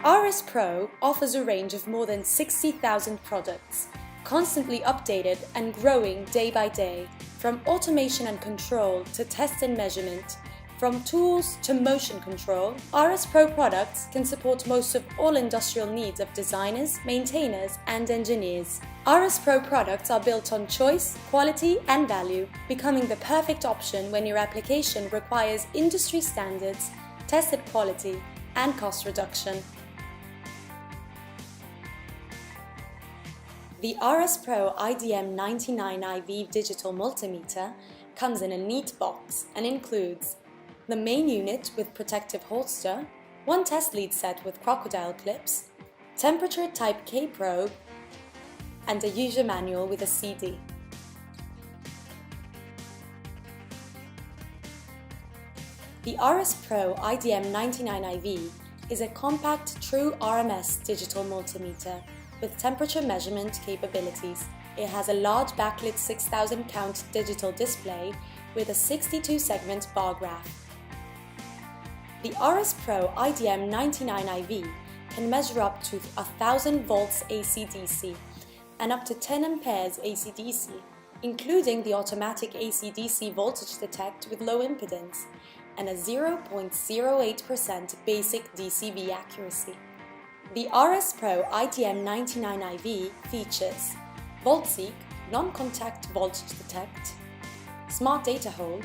RS Pro offers a range of more than 60,000 products, constantly updated and growing day by day, from automation and control to test and measurement. From tools to motion control, RS Pro products can support most of all industrial needs of designers, maintainers, and engineers. RS Pro products are built on choice, quality, and value, becoming the perfect option when your application requires industry standards, tested quality, and cost reduction. The RS Pro IDM99IV digital multimeter comes in a neat box and includes the main unit with protective holster, one test lead set with crocodile clips, temperature type K probe, and a user manual with a CD. The RS Pro IDM99IV is a compact true RMS digital multimeter with temperature measurement capabilities. It has a large backlit 6000 count digital display with a 62 segment bar graph. The RS Pro IDM99IV can measure up to 1000 volts AC/DC and up to 10 amperes AC/DC, including the automatic AC/DC voltage detect with low impedance and a 0.08% basic DCV accuracy. The RS Pro IDM99IV features VoltSeek, non-contact voltage detect, smart data hold,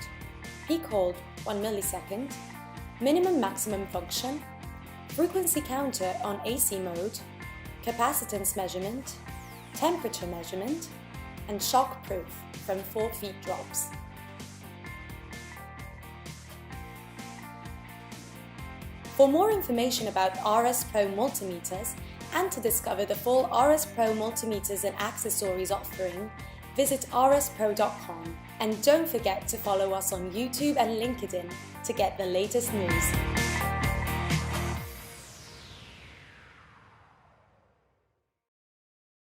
peak hold 1 millisecond, minimum maximum function, frequency counter on AC mode, capacitance measurement, temperature measurement, and shock proof from 4 feet drops. For more information about RS Pro multimeters and to discover the full RS Pro multimeters and accessories offering, visit rspro.com, and don't forget to follow us on YouTube and LinkedIn to get the latest news.